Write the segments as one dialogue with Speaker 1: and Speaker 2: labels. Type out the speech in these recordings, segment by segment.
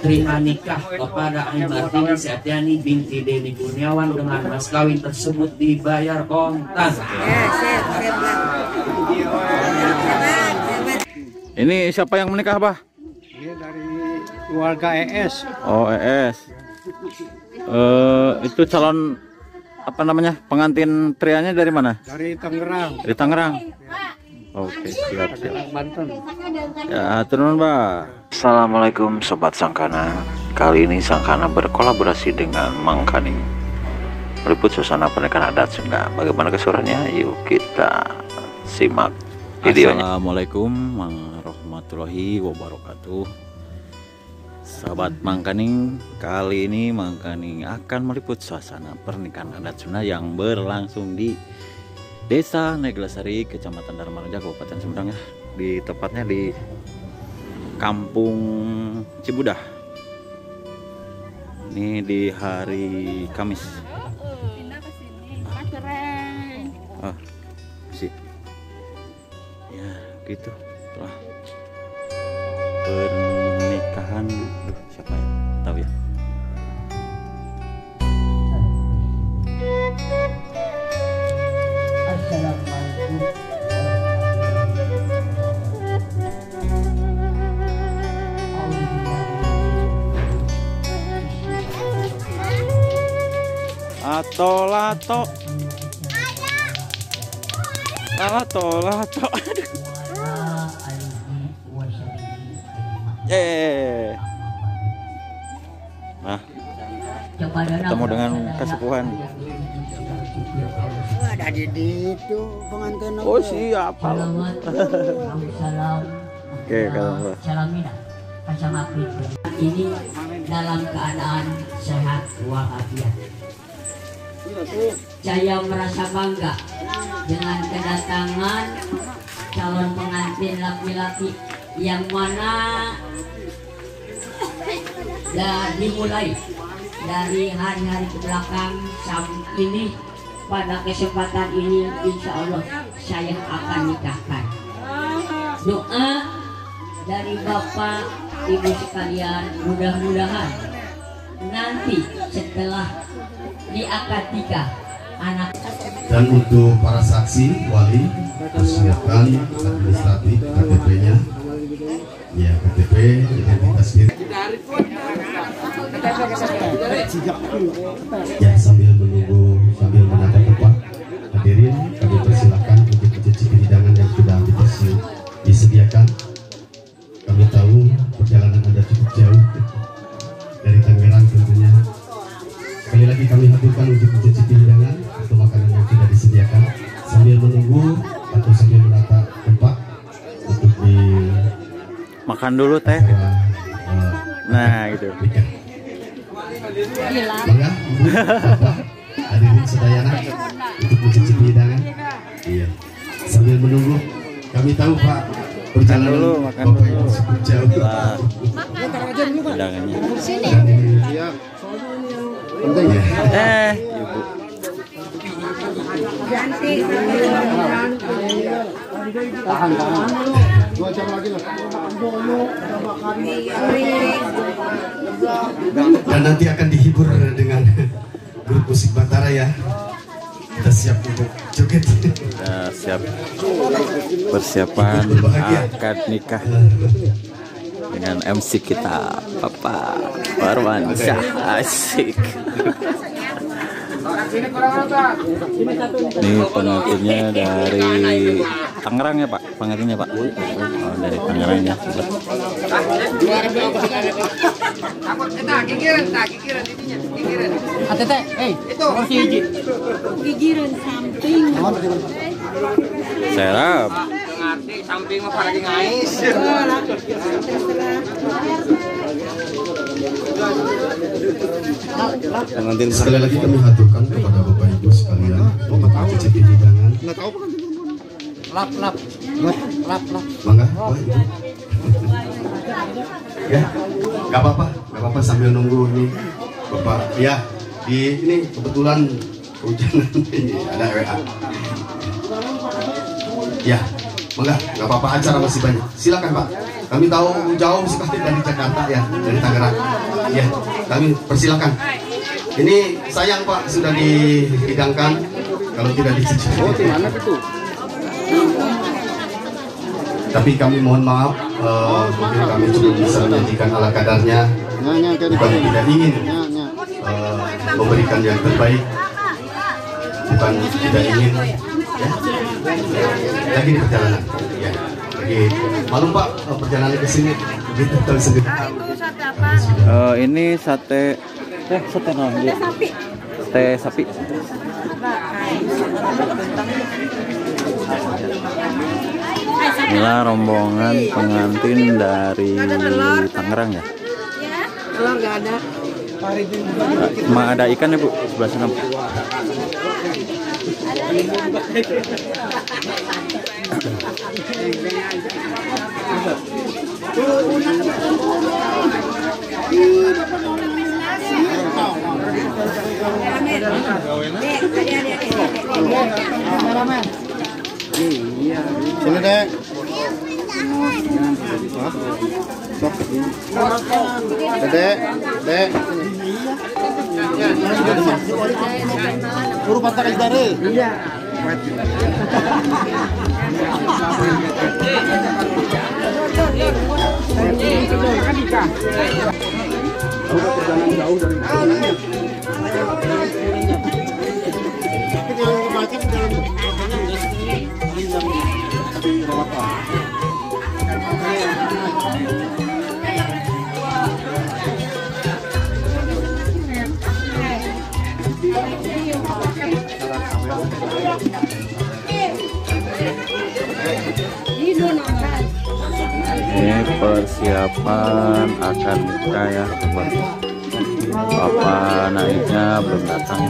Speaker 1: terima nikah kepada Ai Martini Septiani binti Denny Kurniawan dengan mas kawin tersebut dibayar kontan.
Speaker 2: Ini siapa yang menikah, Bah?
Speaker 3: Ini dari keluarga ES.
Speaker 2: Oh, ES. Itu calon apa namanya? Pengantin prianya dari mana?
Speaker 3: Dari Tangerang.
Speaker 2: Dari Tangerang. Oke, siap.
Speaker 3: Banten.
Speaker 2: Ya, turun, Bah. Assalamualaikum Sobat Sangkana. Kali ini Sangkana berkolaborasi dengan Mang Kaning meliput suasana pernikahan adat Sunda. Bagaimana keseruannya? Yuk kita simak videonya. Assalamualaikum warahmatullahi wabarakatuh. Sahabat Mang Kaning, kali ini Mang Kaning akan meliput suasana pernikahan adat Sunda yang berlangsung di Desa Neglasari, Kecamatan Dharmaraja, Kabupaten Sumedang ya. Tepatnya di Kampung Cibudah. Ini di hari Kamis.
Speaker 4: Pindah ke sini, keren.
Speaker 2: Oh, sih. Ya, gitu. Lah. Pernikahan, siapa ya? Tahu ya? Lato. Nah, ketemu dengan kesepuhan.
Speaker 3: Ada di itu pengantin.
Speaker 2: Oh, siapa? Oke, kalau
Speaker 1: Ini dalam keadaan sehat walafiat. Saya merasa bangga dengan kedatangan calon pengantin laki-laki yang mana dimulai dari hari-hari ke belakang sampai ini. Pada kesempatan ini insya Allah saya akan nikahkan. Doa dari Bapak Ibu sekalian, mudah-mudahan nanti setelah di akad nikah anak.
Speaker 5: Dan untuk para saksi wali persiapkan administratif KTP-nya. Ya, KTP identitas diri. Ya, sambil menata tempat hadirin, kami persilakan untuk mencicipi hidangan yang sudah disediakan. Kami tahu perjalanan Anda cukup jauh dari Tangerang tentunya. Sekali lagi kami haturkan untuk mencicipi hidangan atau makanan yang sudah disediakan sambil menunggu atau sambil menata tempat untuk
Speaker 2: makan dulu teh. Nah, gitu.
Speaker 5: Bangga, hadirin sedayana untuk mencicipi hidangan. Iya. Sambil menunggu, kami tahu Pak perjalanan
Speaker 2: dulu, makan
Speaker 5: Bapak
Speaker 2: dulu.
Speaker 5: Ibu cukup jauh.
Speaker 2: Hidangannya.
Speaker 5: Dan ini penting ya.
Speaker 2: Ibu.
Speaker 3: Tahan. 2 jam lagi lah.
Speaker 5: Dan nanti akan dihibur dengan grup musik Batara ya. Kita siap untuk joget.
Speaker 2: Kita siap persiapan akad nikah dengan MC kita Bapak Farwansyah. Asik. Ini pengantinnya dari Tangerang ya Pak? Pengantinnya Pak? Oh, dari Tangerang ya.
Speaker 4: Gigiran samping.
Speaker 2: Serap.
Speaker 6: Samping mah lagi ngais.
Speaker 5: Sekali lagi kami haturkan kepada Bapak Ibu sekalian untuk mencicipi hidangan.
Speaker 3: Lap.
Speaker 5: Mangga, Pak Ibu. Ya, nggak apa-apa sambil nunggu ini Bapak. Ya, ini kebetulan hujan ada WA. Ya, mangga, nggak apa-apa, acara masih banyak. Silakan Pak. Kami tahu jauh sekali dari Jakarta ya, dari Tangerang. Ya, kami persilakan. Ini sayang Pak sudah dihidangkan, kalau tidak dicicip.
Speaker 3: Oh, di mana itu?
Speaker 5: Tapi kami mohon maaf, mungkin kami cuma bisa menyajikan ala kadarnya. Bukan tidak ingin memberikan yang terbaik, bukan tidak ingin ya. Lagi di perjalanan ya. Lagi malam Pak, perjalanan ke sini begitu tahu sendiri.
Speaker 2: Ini sate sapi. Sate sapi. Inilah rombongan pengantin dari Tangerang ya.
Speaker 4: Telur nggak ada.
Speaker 2: Cuma ada ikan ya Bu, sebelah sana Bu.
Speaker 3: Sini dek. Dek, dek. Suruh patah dari. Iya. Jauh dari
Speaker 2: Ini persiapan akan nikah ya sobat. Bapak naiknya belum datang.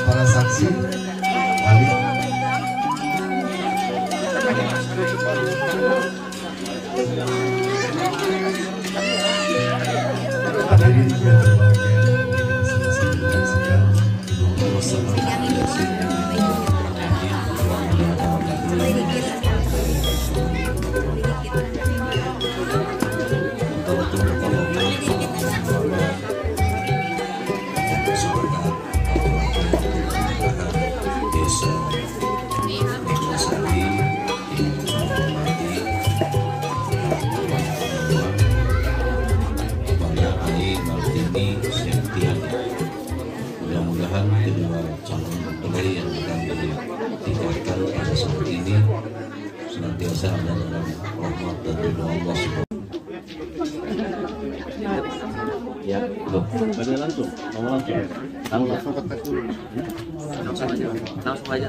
Speaker 5: Para saksi balik. Hadirin yang berbahagia, sama-sama menyaksikan mudah-mudahan kedua calon mempelai yang akan ditinggalkan pada saat ini senantiasa ada dalam rahmat dan ridho Allah Subhanahu. Ya, pada langsung, mau langsung. Langsung aja.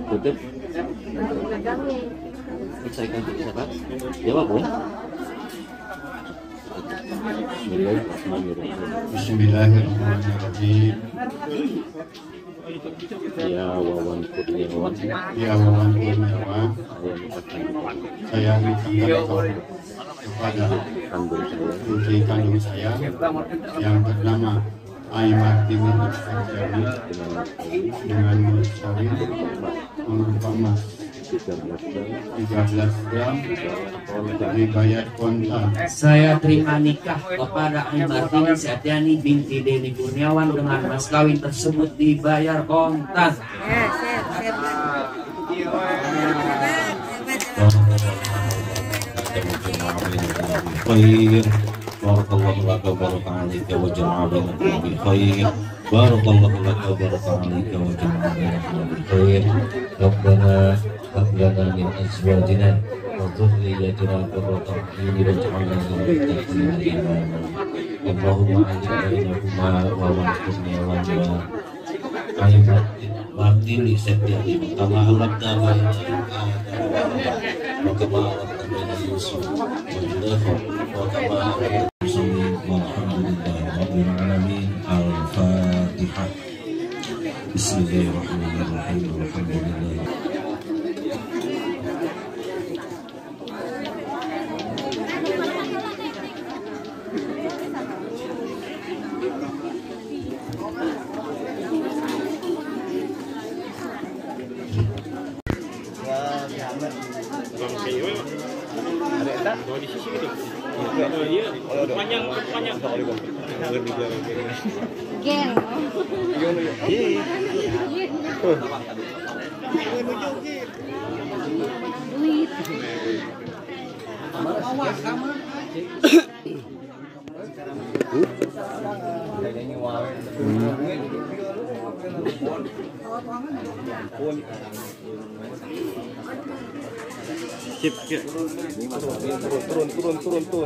Speaker 5: Tutup. Selesaikan siapa? Jawab Bu.
Speaker 3: Bismillahirrahmanirrahim.
Speaker 2: Ya Wawan Kurniawan.
Speaker 3: Ya Wawan Kurniawan. Saya nikahkan kepada putri kandung saya yang bernama Aimat Timur terjadi dengan Sawin berupa emas 13 gram dibayar kontan.
Speaker 1: Saya terima nikah kepada Aimartini Septiani binti Denny Kurniawan dengan mas kawin tersebut dibayar kontan.
Speaker 7: Khair barakallahu laka baraka'alika wa jama'a bainakum bil khair barakallahu laka baraka'alika wa jama'a bainakum bil khair rabbana hab lana min azwajina wa dhurriyyatina qurrata a'yun waj'alna lil muttaqina imama Allahumma ajil bainahuma wa wa'tini wa Aimat Martini Septiani kama alaqta baina wa kama alaqta baina Yusuf wa Julafa wa kama alaqta muslimin walhamdulillahi rabbil alamin. Al-Fatihah. Bismillahirrahmanirrahim. Alhamdulillah.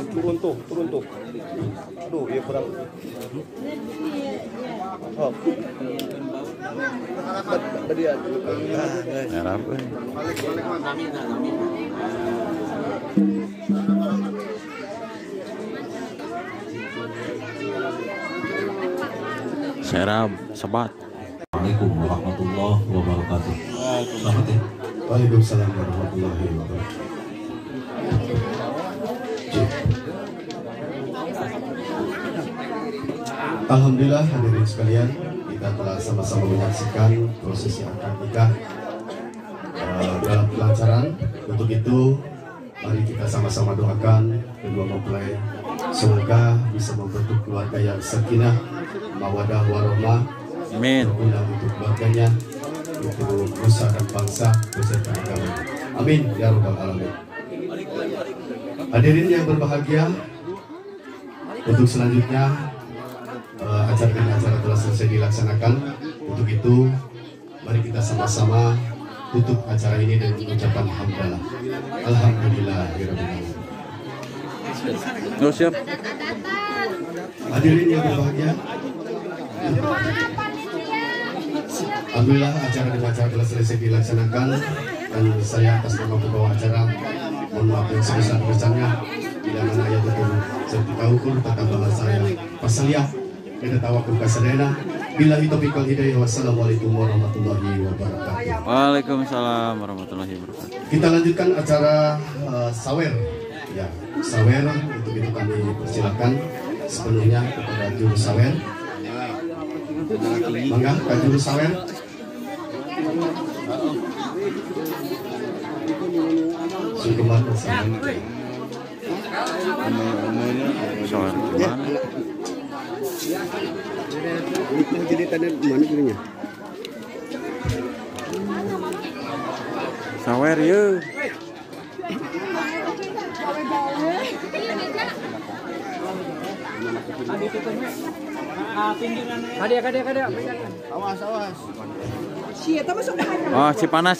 Speaker 8: Turun tuh. Aduh, iya kurang. Oh. Tadi ya.
Speaker 2: Arab. Serap, sebat.
Speaker 7: Assalamualaikum warahmatullahi wabarakatuh. Selamat ya.
Speaker 5: Waalaikumsalam warahmatullahi wabarakatuh. Alhamdulillah hadirin sekalian, kita telah sama-sama menyaksikan prosesi akad nikah dalam kelancaran. Untuk itu, mari kita sama-sama doakan kedua mempelai semoga bisa membentuk keluarga yang sakinah, mawadah warahmah.
Speaker 2: Amin.
Speaker 5: Berguna untuk keluarganya, untuk nusa dan bangsa beserta agama. Amin ya rabbal alamin. Hadirin yang berbahagia, untuk selanjutnya acara telah selesai dilaksanakan. Untuk itu, mari kita sama-sama tutup acara ini dengan ucapan hamdalah. Alhamdulillah.
Speaker 2: Oh, siap.
Speaker 5: Hadirin yang berbahagia, alhamdulillah acara telah selesai dilaksanakan, dan saya atas nama pembawa acara mohon maaf yang sebesar-besarnya bila mana ayat betul seperti ukur tentang bahasa saya pasaliyah kita tawakul kasadena. Billahi taufiq wal hidayah. Wassalamualaikum warahmatullahi wabarakatuh.
Speaker 2: Waalaikumsalam warahmatullahi wabarakatuh.
Speaker 5: Kita lanjutkan acara sawer. Ya, sawer untuk itu kami persilakan sepenuhnya kepada juru sawer. Mangga ke juru sawer. Sungkeman bersama.
Speaker 2: Sawer gimana?
Speaker 3: Jadi tadi mana dirinya?
Speaker 2: Sawer yuk.
Speaker 6: Kada.
Speaker 3: Awas.
Speaker 2: Oh, si panas.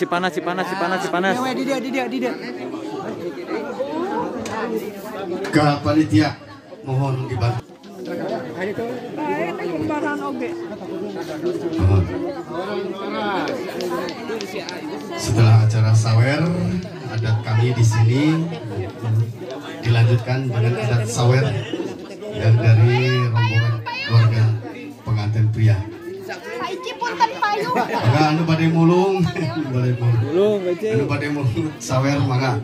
Speaker 5: Ke panitia mohon dibantu. Setelah acara sawer, adat kami di sini dilanjutkan dengan adat sawer yang dari rombongan keluarga pengantin pria. Maka anu badai mulung, anu badai mulung sawer mangga.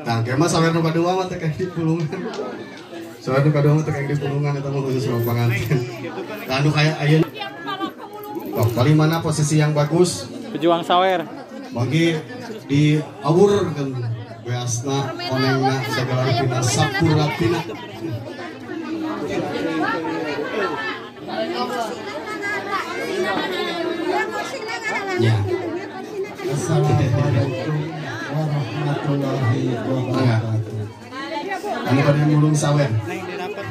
Speaker 5: Tang kema sawer nu badua mah teh kayak mulung. Soalnya kadang tekan di pulungan itu khusus sama pengantin. Lalu kayak ayun. Oh, paling mana posisi yang bagus?
Speaker 2: Pejuang sawer.
Speaker 5: Bagi di awur kan beasna onengna segala pina sapura pina. Ya.
Speaker 3: Assalamualaikum warahmatullahi wabarakatuh.
Speaker 5: Anu pada mulung sawer.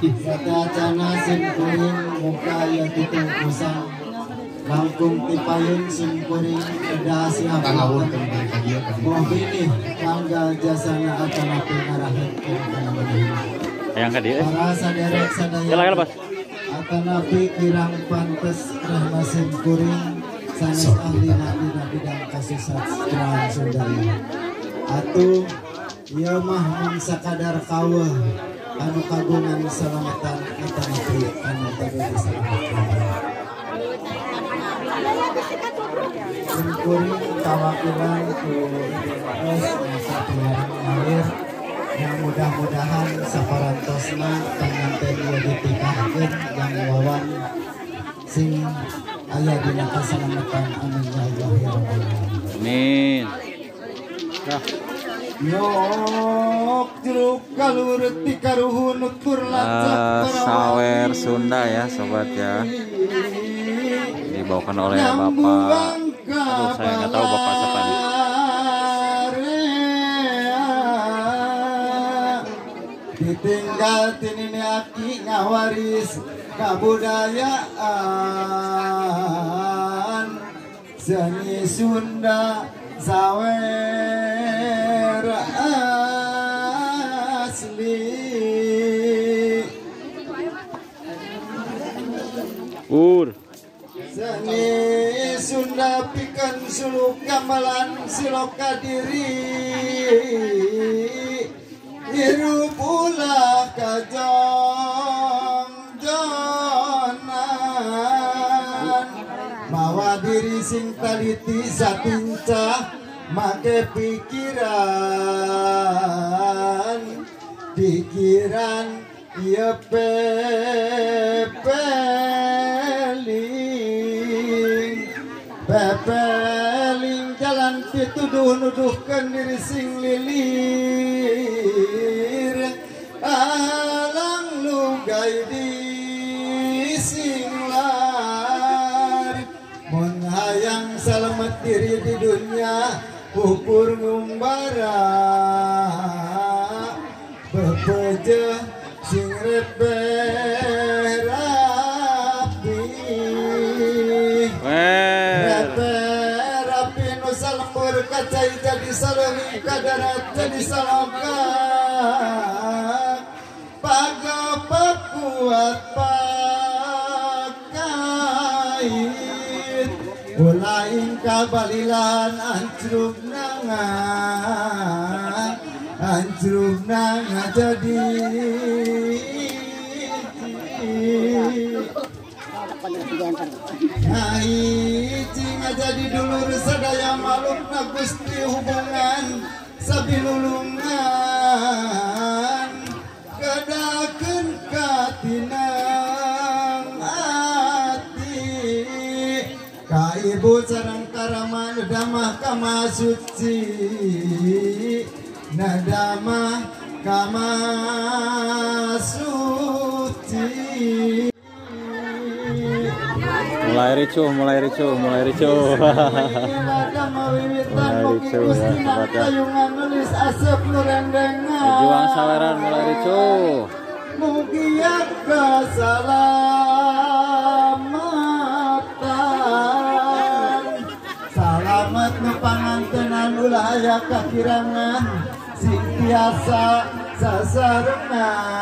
Speaker 3: Satacana sim kuring muka ya titung kusang langkung tipayun sim kuring eda siapa
Speaker 5: Kang awur kan dari kadia ka dieu.
Speaker 3: Mohbini mangga jasana atana pinarahin kana
Speaker 2: Yang ka dieu.
Speaker 3: para saderek sadaya
Speaker 2: Silakan, Bos.
Speaker 3: atana pikirang pantes rahma sim kuring sanes ahli dina bidang kasusastraan Sundari. Atuh ieu mah mun sakadar kaweuh anu kagungan salamatan atana pi anu teu salamatan. Kuring tawakilan ku masa pilarang ngalir yang mudah-mudahan saparantosna panganten ieu ditikahkeun yang wawan sing aya dina kasalamatan amin ya Allah ya rabbal alamin.
Speaker 2: Amin. Nah,
Speaker 3: Yok jeruk kalur tikaruhun nutur lacak
Speaker 2: sawer Sunda ya sobat ya. Dibawakan oleh Bapak. Aduh, saya nggak tahu Bapak siapa nih.
Speaker 3: Ditinggal tinini aki ngawaris kabudayaan seni Sunda sawer asli. Seni Sunda pikeun suluk gamelan siloka diri hirup ulah kajong-jongan mawa diri sing taliti sapincah make pikiran ieu pepeling jalan pituduh nuduhkeun diri sing lilir alang lunggay di singlar mun hayang salamet diri di dunia pupur ngumbara bepeje sing repeh rapi rapi nu salembur kacai jadi salemi kadarat jadi saloka pagapa kuat pakait ulaing kabalilan ancruk nanga jadi cing jadi dulur sadaya malukna Gusti hubungan sabilulungan kedakeun katinang ati ka ibu sareng karaman damah kama suci nadamah kama suci.
Speaker 2: mulai ricuh. Mulai ricuh ya sobat ya. Pejuang saweran mulai ricuh.
Speaker 3: Mugia kesalamatan salamet nu pangantenan ulah aya kakirangan sing tiasa sasarengan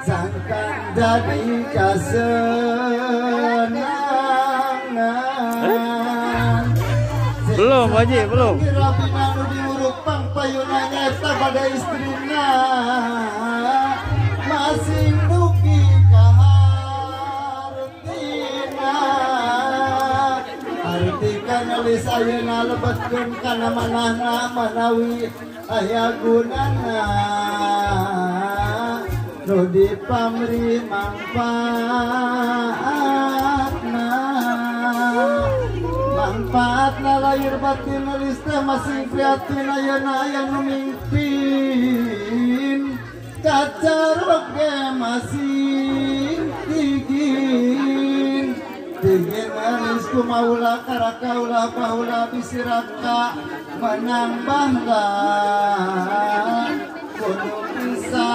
Speaker 3: sangkan jadi kasenangan
Speaker 2: Belum Haji, belum.
Speaker 3: Rabina nu diuruk pangpayuna nyata pada istrina masing dugi kahartina artikan alis ayeuna lebetkeun kana manahna manawi aya gunana nu dipamri manfaatna lahir batin lista masing prihatin ayeuna yang memimpin kacarok ge masing tigin manis ku maula karakaula paula bisiraka menang bangga kudu bisa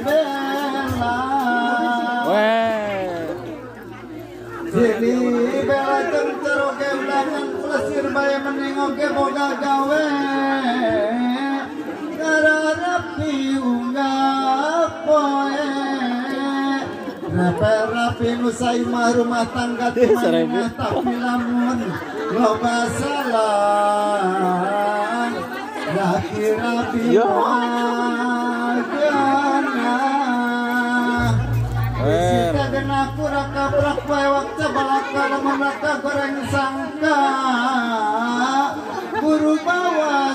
Speaker 3: bela jadi bela cengcer oke ulangan plesir bae mending oke boga gawe rapi unggah poe rapi nusai mah rumah tangga teman tapi lamun loba salah laki rapi wajana sita genaku raka prak pewak cabalaka lamun raka goreng sangka buru bawa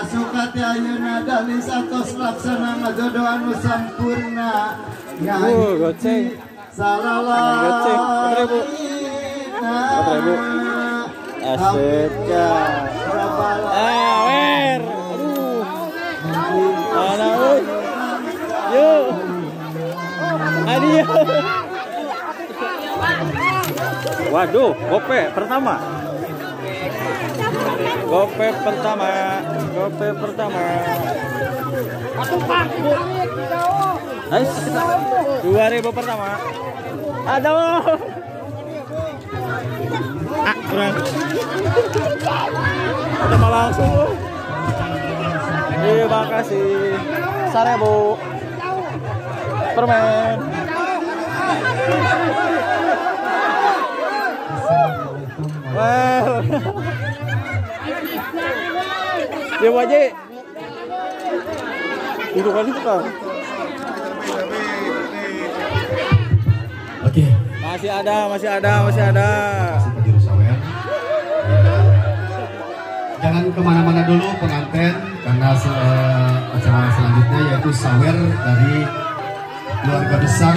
Speaker 3: suka ti ayeuna dalis atos laksana ngajodoh anu sampurna
Speaker 2: goceng
Speaker 3: salalah
Speaker 2: asik ya awer mana euy yuk adieu waduh gope pertama Ais 2000 pertama aduh kurang udah malah langsung terima kasih 1000 permen dia wajib duduk kali itu kan
Speaker 5: Oke.
Speaker 2: masih ada
Speaker 5: Juru sawer. Jangan kemana-mana dulu pengantin karena acara selanjutnya yaitu sawer dari keluarga besar